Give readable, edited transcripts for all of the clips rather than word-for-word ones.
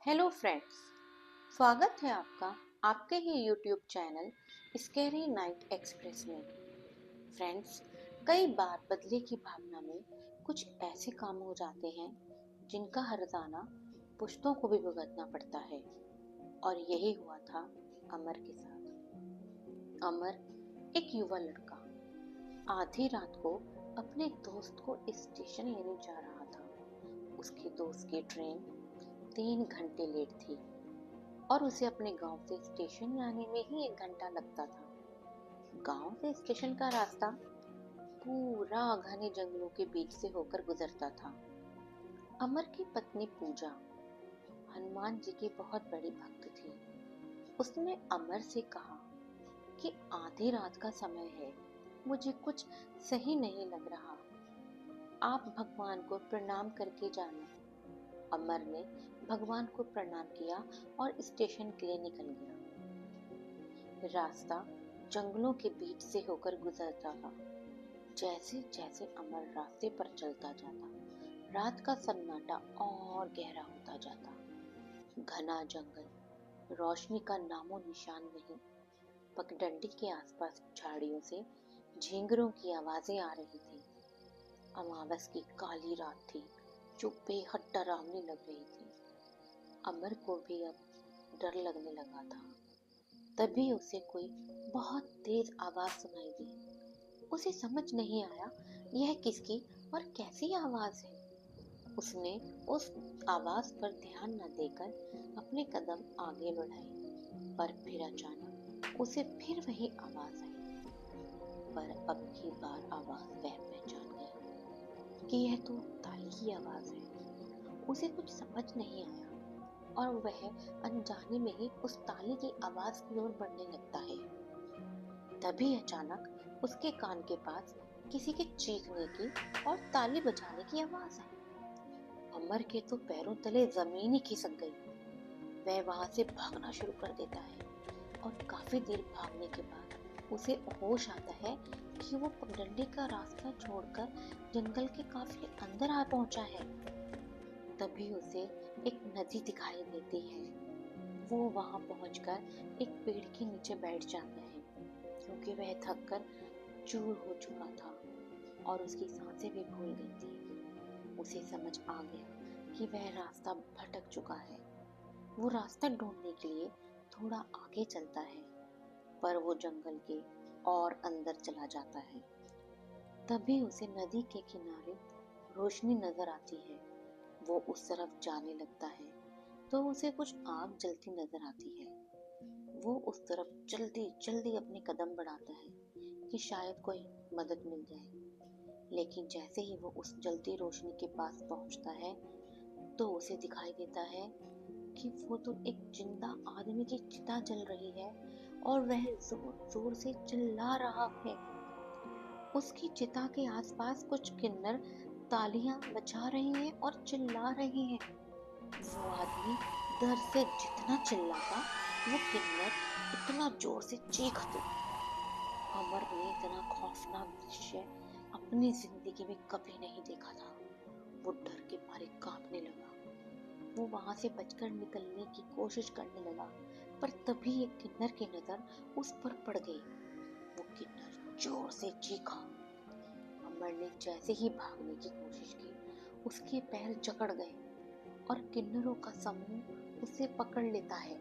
Hello friends, स्वागत है आपका आपके ही YouTube channel scary night express में। फ्रेंड्स, कई बार बदले की भावना में कुछ ऐसे काम हो जाते हैं जिनका हर्जाना पुश्तों को भी भुगतना पड़ता है, और यही हुआ था अमर के साथ। अमर एक युवा लड़का आधी रात को अपने दोस्त को स्टेशन लेने जा रहा था। उसके दोस्त की ट्रेन 3 घंटे लेट थी और उसे अपने गांव से स्टेशन आने में ही 1 घंटा लगता था। गांव से स्टेशन का रास्ता पूरा घने जंगलों के बीच से होकर गुजरता था। अमर की पत्नी पूजा हनुमान जी की बहुत बड़ी भक्त थी। उसने अमर से कहा कि आधी रात का समय है, मुझे कुछ सही नहीं लग रहा, आप भगवान को प्रणाम करके जाना। अमर ने भगवान को प्रणाम किया और स्टेशन के लिए निकल गया। रास्ता जंगलों के बीच से होकर गुजरता था। जैसे जैसे अमर रास्ते पर चलता जाता, रात का सन्नाटा और गहरा होता जाता। घना जंगल, रोशनी का नामो निशान नहीं। पगडंडी के आसपास झाड़ियों से झींगरों की आवाजें आ रही थी। अमावस की काली रात थी जो बेहद डरावनी लग रही थी। अमर को भी अब डर लगने लगा था। तभी उसे कोई बहुत तेज आवाज सुनाई दी। उसे समझ नहीं आया यह किसकी और कैसी आवाज है। उसने उस आवाज पर ध्यान न देकर अपने कदम आगे बढ़ाए, पर फिर अचानक उसे फिर वही आवाज आई। पर अब की बार आवाज वह पहचान गया कि यह तो ताली की आवाज है। उसे कुछ समझ नहीं आया और वह अनजाने में ही उस ताली की आवाज की ओर बढ़ने लगता है। तभी अचानक उसके कान के पास किसी के चीखने की और ताली बजाने की आवाज आई। अमर के तो पैरों तले जमीन ही खिसक गई। वह वहां से भागना शुरू कर देता है और काफी देर भागने के बाद उसे होश आता है कि वो पगडंडी का रास्ता छोड़कर जंगल के काफी अंदर आ पहुंचा है। तभी उसे एक नदी दिखाई देती है। वो वहां पहुंचकर एक पेड़ के नीचे बैठ जाता है, क्योंकि वह थक कर चूर हो चुका था और उसकी सांसें भी भूल गई थी। उसे समझ आ गया कि वह रास्ता भटक चुका है। वो रास्ता ढूंढने के लिए थोड़ा आगे चलता है, पर वो जंगल के और अंदर चला जाता है। तभी उसे नदी के किनारे रोशनी नजर आती है। वो उस तरफ जाने लगता है तो उसे कुछ आग जलती नजर आती है। वो उस तरफ जल्दी जल्दी अपने कदम बढ़ाता है कि शायद कोई मदद मिल जाए। लेकिन जैसे ही वो उस जलती रोशनी के पास पहुंचता है तो उसे दिखाई देता है कि वो तो एक जिंदा आदमी की चिता जल रही है और वह जोर जोर से चिल्ला रहा है। उसकी चिता के आसपास कुछ किन्नर तालियां बजा रहे हैं और चिल्ला रहे हैं। वो आदमी डर से जितना चिल्लाता, वो किन्नर उतना जोर से चीखते। अमर ने इतना खौफनाक दृश्य अपनी जिंदगी में कभी नहीं देखा था। वो डर के मारे कांपने लगा। वो वहां से बचकर निकलने की कोशिश करने लगा, पर तभी एक किन्नर की नजर उस पर पड़ गई। वो किन्नर जोर से चीखा। अमर ने जैसे ही भागने की कोशिश की, उसके पैर जकड़ गए और किन्नरों का समूह उसे पकड़ लेता है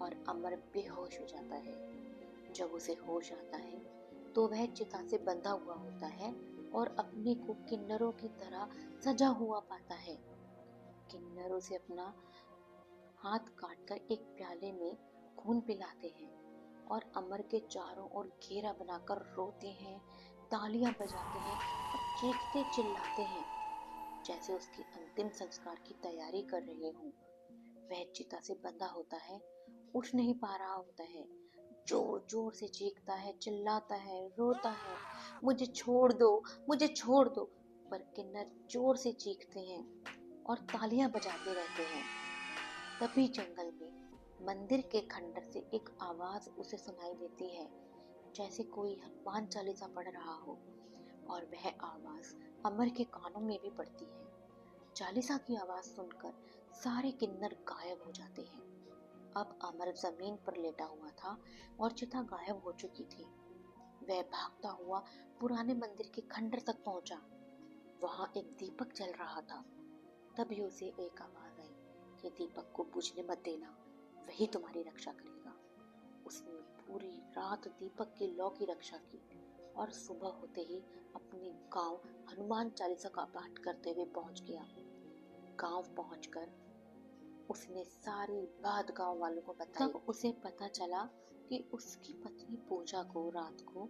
और अमर बेहोश हो जाता है। जब उसे होश आता है तो वह चिता से बंधा हुआ होता है और अपने को किन्नरों की तरह सजा हुआ पाता है। किन्नर उसे अपना हाथ काटकर एक प्याले में खून पिलाते हैं और अमर के चारों ओर घेरा बनाकर रोते हैं, तालियां बजाते हैं और चीखते चिल्लाते हैं, जैसे उसके अंतिम संस्कार की तैयारी कर रहे हों। वह चिता से बंधा होता है, उठ नहीं पा रहा होता है, जोर जोर से चीखता है, चिल्लाता है, रोता है, मुझे छोड़ दो, मुझे छोड़ दो। पर किन्नर जोर से चीखते हैं और तालियां बजाते रहते हैं। तभी जंगल में मंदिर के खंडर से एक आवाज उसे सुनाई देती है, जैसे कोई हनुमान चालीसा पढ़ रहा हो, और वह आवाज अमर के कानों में भी पड़ती है। चालीसा की आवाज सुनकर सारे किन्नर गायब हो जाते हैं। अब अमर जमीन पर लेटा हुआ था और चिता गायब हो चुकी थी। वह भागता हुआ पुराने मंदिर के खंडर तक पहुंचा। वहां एक दीपक जल रहा था। तभी उसे एक आवाज आई कि दीपक को बुझने मत देना, वही तुम्हारी रक्षा करेगा। उसने पूरी रात दीपक की लौ की रक्षा की और सुबह होते ही अपने गांव हनुमान चालीसा का पाठ करते हुए पहुंच गया। गांव पहुंचकर उसने सारी बात गांव वालों को बताई। तब उसे पता चला कि उसकी पत्नी पूजा को रात को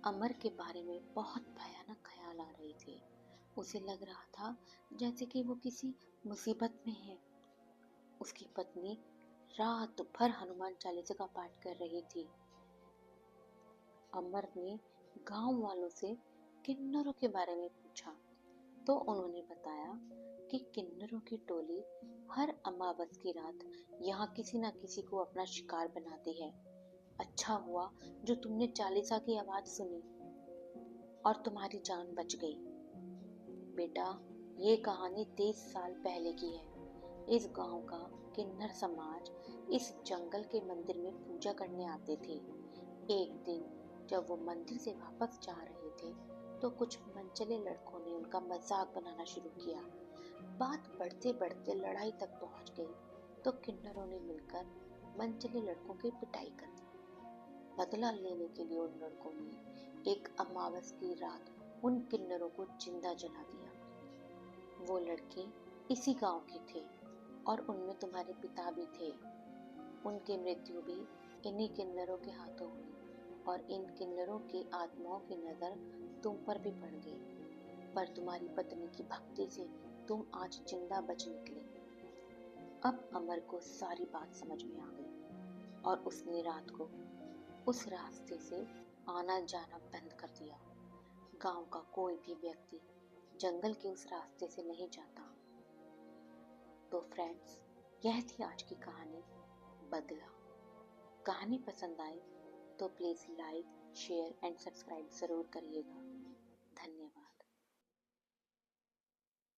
अमर के बारे में बहुत भयानक ख्याल आ रहे थे। उसे लग रहा था जैसे कि वो किसी मुसीबत में है। उसकी पत्नी रात भर हनुमान चालीसा का पाठ कर रही थी। अमर ने गांव वालों से किन्नरों के बारे में पूछा तो उन्होंने बताया कि किन्नरों की टोली हर अमावस की रात यहाँ किसी न किसी को अपना शिकार बनाती है। अच्छा हुआ जो तुमने चालीसा की आवाज सुनी और तुम्हारी जान बच गई। बेटा, ये कहानी 30 साल पहले की है। इस गांव का किन्नर समाज इस जंगल के मंदिर में पूजा करने आते थे। एक दिन जब वो मंदिर से वापस जा रहे थे तो कुछ मनचले लड़कों ने उनका मजाक बनाना शुरू किया। बात बढ़ते बढ़ते लड़ाई तक पहुंच गई तो किन्नरों ने मिलकर मनचले लड़कों की पिटाई कर दी। बदला लेने के लिए उन लड़कों ने एक अमावस की रात उन किन्नरों को जिंदा जला दिया। वो लड़के इसी गांव के थे और उनमें तुम्हारे पिता भी थे। उनकी मृत्यु भी इन्हीं किन्नरों के हाथों हुई और इन किन्नरों की आत्माओं की नजर तुम पर भी पड़ गई। पर तुम्हारी पत्नी की भक्ति से तुम आज जिंदा बच निकले। अब अमर को सारी बात समझ में आ गई और उसने रात को उस रास्ते से आना जाना बंद कर दिया। गांव का कोई भी व्यक्ति जंगल के उस रास्ते से नहीं जाता। तो फ्रेंड्स, यह थी आज की कहानी बदला। कहानी पसंद आए तो please like, share and subscribe जरूर करिएगा।